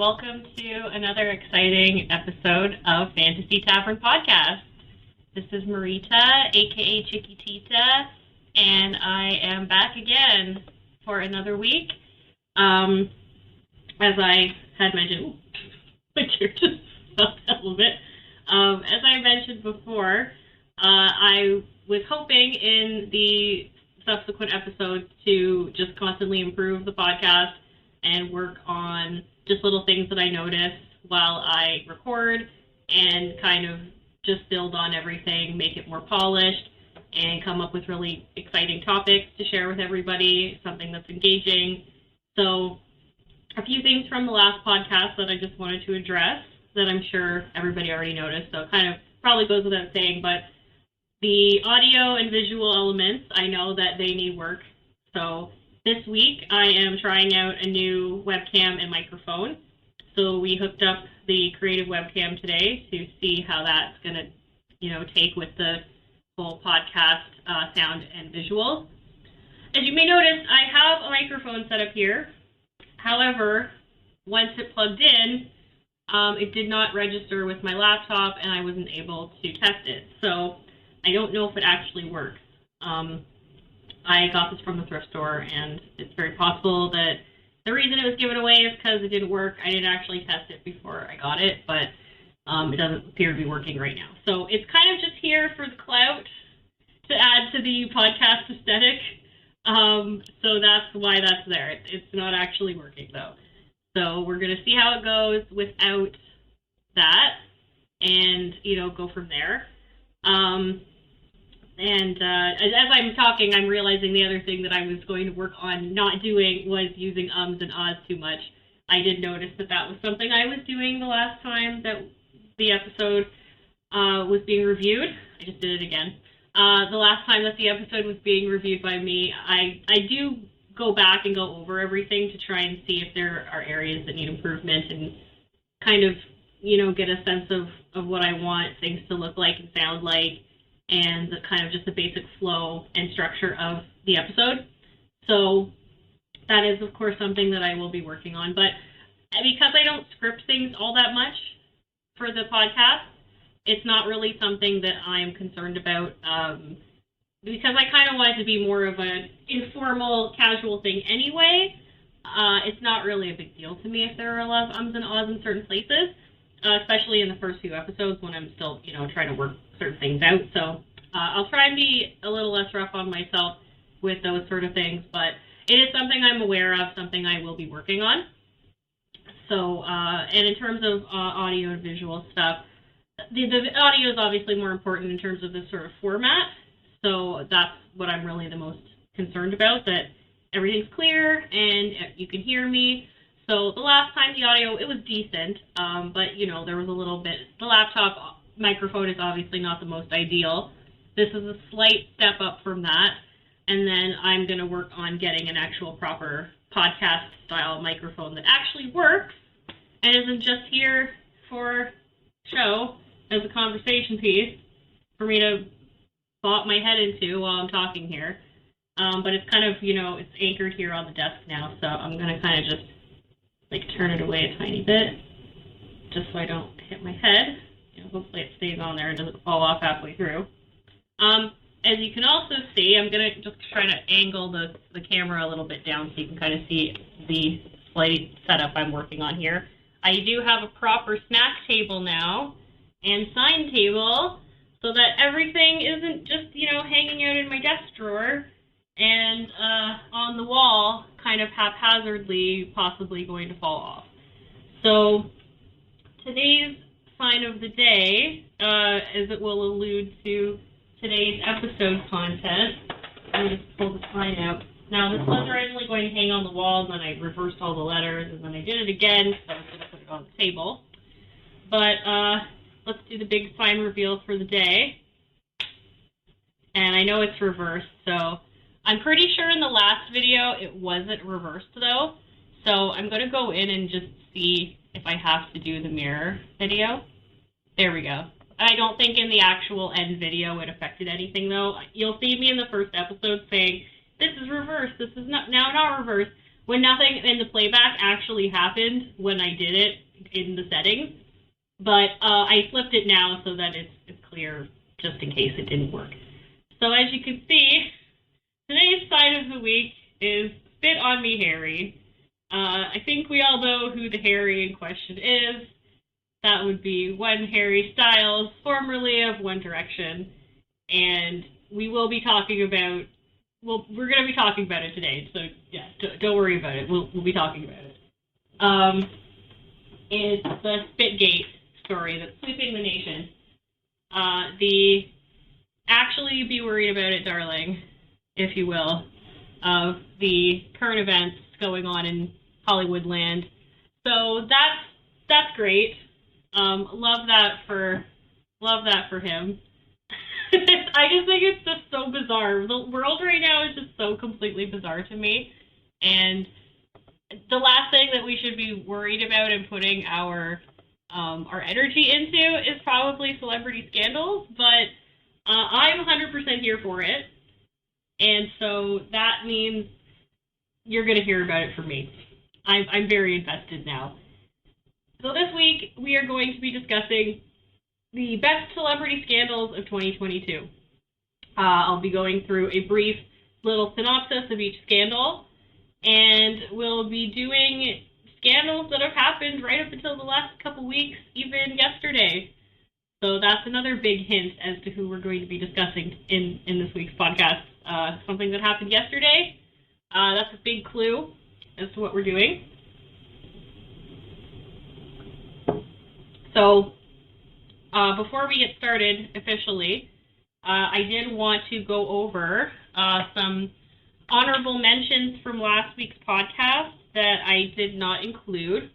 welcome to another exciting episode of Fantasy Tavern Podcast. This is Marita, aka Chiquitita, and I am back again for another week. As I had mentioned, my chair just fell down a little bit. As I mentioned before, I was hoping in the subsequent episodes to just constantly improve the podcast and work on just little things that I notice while I record and kind of just build on everything, make it more polished, and come up with really exciting topics to share with everybody, something that's engaging. So a few things from the last podcast that I just wanted to address that I'm sure everybody already noticed, so it kind of probably goes without saying, but the audio and visual elements, I know that they need work. So this week I am trying out a new webcam and microphone. So we hooked up the creative webcam today to see how that's going to, take with the whole podcast sound and visuals. As you may notice, I have a microphone set up here. However, once it plugged in, it did not register with my laptop and I wasn't able to test it. So I don't know if it actually works. I got this from the thrift store, and it's very possible that the reason it was given away is because it didn't work. I didn't actually test it before I got it, but it doesn't appear to be working right now. So it's kind of just here for the clout to add to the podcast aesthetic. So that's why that's there. It's not actually working, though. So we're going to see how it goes without that and, go from there. As I'm talking, I'm realizing the other thing that I was going to work on not doing was using ums and ahs too much. I did notice that was something I was doing the last time that the episode was being reviewed. I just did it again. The last time that the episode was being reviewed by me, I do go back and go over everything to try and see if there are areas that need improvement and kind of, get a sense of what I want things to look like and sound like, and the kind of just the basic flow and structure of the episode. So that is, of course, something that I will be working on. But because I don't script things all that much for the podcast, it's not really something that I'm concerned about, because I kind of want it to be more of an informal, casual thing anyway. It's not really a big deal to me if there are a lot of ums and ahs in certain places, especially in the first few episodes when I'm still, trying to work certain things out. So I'll try and be a little less rough on myself with those sort of things, but it is something I'm aware of, something I will be working on. So, and in terms of audio and visual stuff, the audio is obviously more important in terms of this sort of format. So that's what I'm really the most concerned about, that everything's clear and you can hear me. So the last time the audio, it was decent, but, there was a little bit, the laptop microphone is obviously not the most ideal. This is a slight step up from that, and then I'm going to work on getting an actual proper podcast-style microphone that actually works and isn't just here for show as a conversation piece for me to bop my head into while I'm talking here. But it's kind of, it's anchored here on the desk now, so I'm going to kind of just turn it away a tiny bit just so I don't hit my head. Hopefully it stays on there and doesn't fall off halfway through. As you can also see, I'm going to just try to angle the camera a little bit down so you can kind of see the slight setup I'm working on here. I do have a proper snack table now and sign table so that everything isn't just, hanging out in my desk drawer and on the wall, kind of haphazardly, possibly going to fall off. So today's sign of the day, as it will allude to today's episode content. Let me just pull the sign out. Now, this was originally going to hang on the wall, and then I reversed all the letters, and then I did it again, so I was going to put it on the table. But let's do the big sign reveal for the day. And I know it's reversed, so I'm pretty sure in the last video it wasn't reversed, though. So I'm going to go in and just see if I have to do the mirror video. There we go. I don't think in the actual end video it affected anything, though. You'll see me in the first episode saying, this is reversed, this is now not reversed. when nothing in the playback actually happened when I did it in the settings. But I flipped it now so that it's clear, just in case it didn't work. So as you can see, today's sign of the week is Spit on Me Harry. I think we all know who the Harry in question is. That would be one Harry Styles, formerly of One Direction. And we will be talking about, we're going to be talking about it today. So yeah, don't worry about it. We'll be talking about it. It's the Spitgate story that's sweeping the nation. The actually be worried about it, darling, if you will, of the current events going on in Hollywood land. So that's great. Love that for him. I just think it's just so bizarre. The world right now is just so completely bizarre to me. And the last thing that we should be worried about and putting our energy into is probably celebrity scandals, but I'm 100% here for it. And so that means you're going to hear about it from me. I'm very invested now. So this week, we are going to be discussing the best celebrity scandals of 2022. I'll be going through a brief little synopsis of each scandal, and we'll be doing scandals that have happened right up until the last couple weeks, even yesterday. So that's another big hint as to who we're going to be discussing in this week's podcast. Something that happened yesterday. That's a big clue as to what we're doing. So, before we get started officially, I did want to go over some honorable mentions from last week's podcast that I did not include.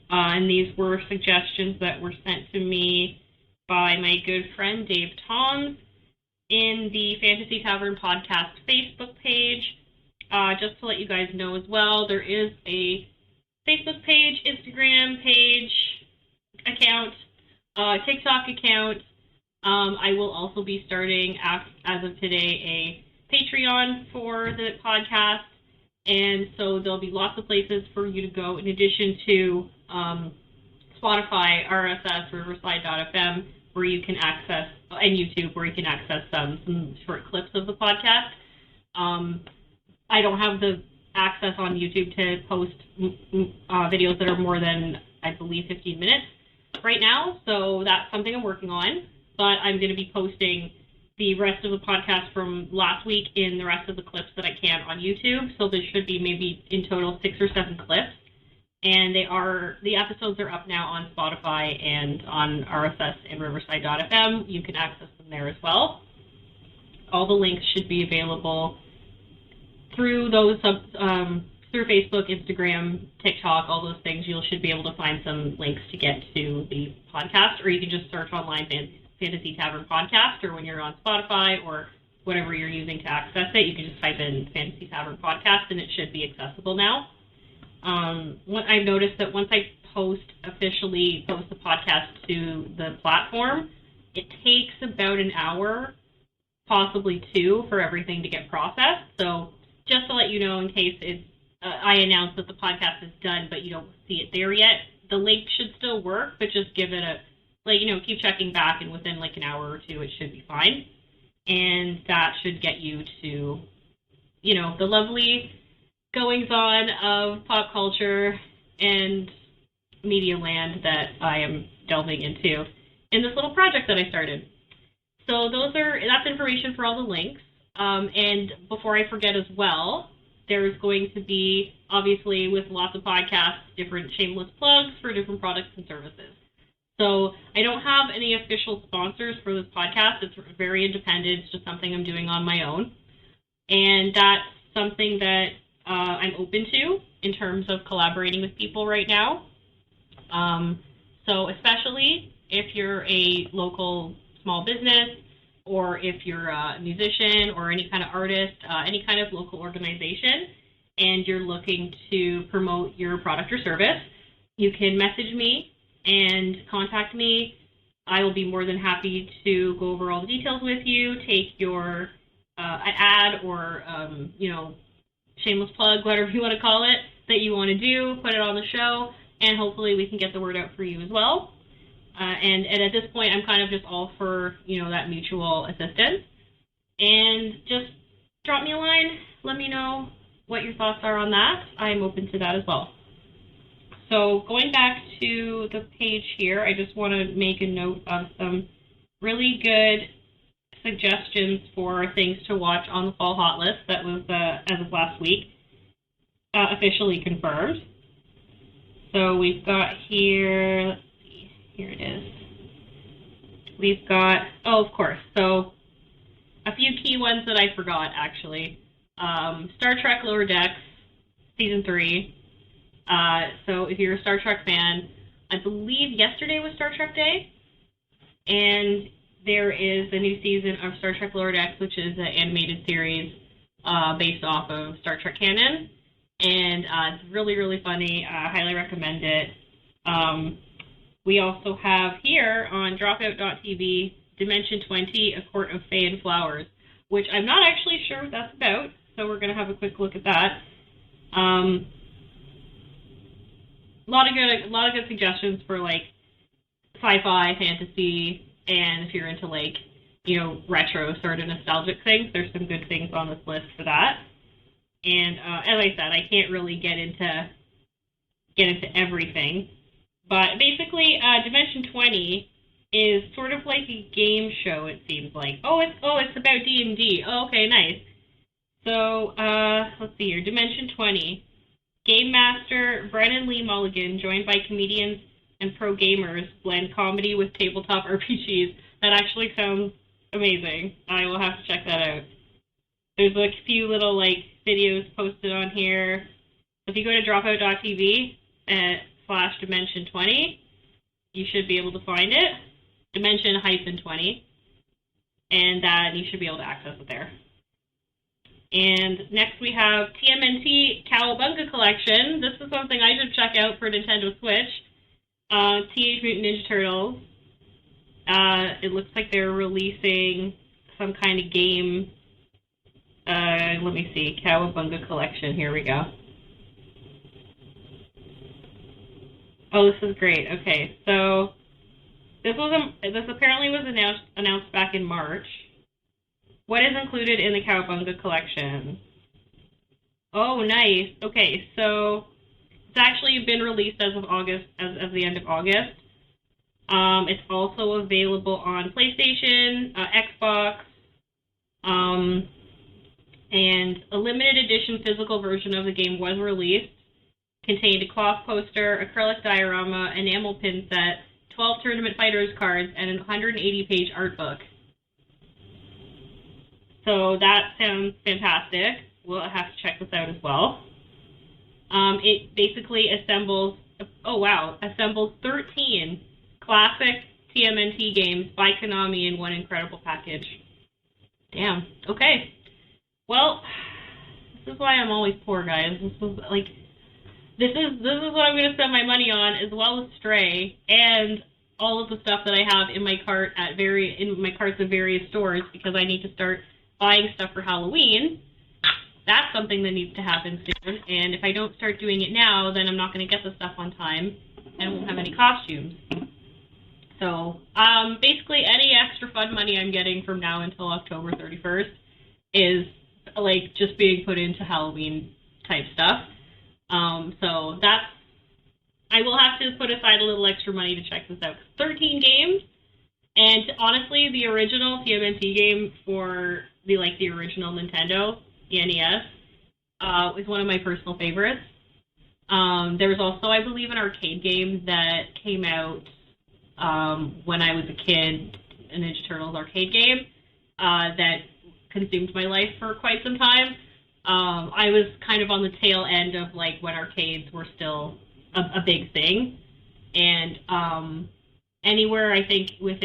And these were suggestions that were sent to me by my good friend Dave Toms in the Fantasy Tavern Podcast Facebook page. Just to let you guys know as well, there is a Facebook page, Instagram page, account, TikTok account. I will also be starting, as of today, a Patreon for the podcast. And so there'll be lots of places for you to go in addition to Spotify, RSS, Riverside.fm, where you can access, and YouTube, where you can access some short clips of the podcast. I don't have the access on YouTube to post videos that are more than, I believe, 15 minutes right now, so that's something I'm working on. But I'm going to be posting the rest of the podcast from last week in the rest of the clips that I can on YouTube, so there should be maybe in total 6 or 7 clips. And the episodes are up now on Spotify and on RSS and Riverside.fm. You can access them there as well. All the links should be available through those through Facebook, Instagram, TikTok, all those things. You should be able to find some links to get to the podcast, or you can just search online Fantasy Tavern Podcast, or when you're on Spotify or whatever you're using to access it, you can just type in Fantasy Tavern Podcast and it should be accessible now. I've noticed that once I officially post the podcast to the platform, it takes about an hour, possibly 2, for everything to get processed. So just to let you know, in case I announce that the podcast is done, but you don't see it there yet, the link should still work, but just give it keep checking back, and within an hour or 2, it should be fine. And that should get you to, the lovely goings-on of pop culture and media land that I am delving into in this little project that I started. So that's information for all the links. And before I forget as well, there's going to be, obviously, with lots of podcasts, different shameless plugs for different products and services. So I don't have any official sponsors for this podcast. It's very independent. It's just something I'm doing on my own. And that's something that I'm open to in terms of collaborating with people right now. So especially if you're a local small business, or if you're a musician or any kind of artist, any kind of local organization, and you're looking to promote your product or service, you can message me and contact me. I will be more than happy to go over all the details with you, take your an ad, or shameless plug, whatever you want to call it, that you want to do, put it on the show, and hopefully we can get the word out for you as well. And at this point, I'm kind of just all for, that mutual assistance. And just drop me a line, let me know what your thoughts are on that. I'm open to that as well. So going back to the page here, I just want to make a note of some really good suggestions for things to watch on the Fall Hot List that was, as of last week, officially confirmed. So we've got here, let's see, here it is. We've got, of course, so a few key ones that I forgot, actually. Star Trek Lower Decks, Season 3. So if you're a Star Trek fan, I believe yesterday was Star Trek Day, and there is a new season of Star Trek Lower Decks, which is an animated series based off of Star Trek canon, and it's really, really funny. I highly recommend it. We also have here on dropout.tv Dimension 20, A Court of Fae and Flowers, which I'm not actually sure what that's about, so we're going to have a quick look at that. A lot of good suggestions for like sci-fi, fantasy, and if you're into like retro sort of nostalgic things, there's some good things on this list for that. And as I said, I can't really get into everything, but basically, Dimension 20 is sort of like a game show. It seems like it's about D&D. Oh, okay, nice. So let's see here, Dimension 20. Game master Brennan Lee Mulligan, joined by comedians and pro gamers, blend comedy with tabletop RPGs. That actually sounds amazing. I will have to check that out. There's a few little videos posted on here. If you go to dropout.tv /Dimension20, you should be able to find it. Dimension-20, and you should be able to access it there. And next we have TMNT Cowabunga Collection. This is something I should check out for Nintendo Switch. Teenage Mutant Ninja Turtles. It looks like they're releasing some kind of game. Let me see. Cowabunga Collection. Here we go. Oh, this is great. Okay, so this apparently was announced back in March. What is included in the Cowabunga Collection? Oh, nice. Okay, so it's actually been released as of August, as of the end of August. It's also available on PlayStation, Xbox, and a limited edition physical version of the game was released. Contained a cloth poster, acrylic diorama, enamel pin set, 12 Tournament Fighters cards, and a 180-page art book. So that sounds fantastic. We'll have to check this out as well. It basically assembles 13 classic TMNT games by Konami in one incredible package. Damn. Okay. Well, this is why I'm always poor, guys. This is what I'm going to spend my money on, as well as Stray and all of the stuff that I have in my cart in my carts of various stores, because I need to start buying stuff for Halloween. That's something that needs to happen soon, and if I don't start doing it now, then I'm not going to get the stuff on time and won't have any costumes. So, basically, any extra fun money I'm getting from now until October 31st is just being put into Halloween type stuff. So I will have to put aside a little extra money to check this out. 13 games, and honestly, the original TMNT game for the original Nintendo, the NES, is one of my personal favorites. There was also, I believe, an arcade game that came out when I was a kid, a Ninja Turtles arcade game, that consumed my life for quite some time. I was kind of on the tail end of when arcades were still a big thing, and anywhere I think within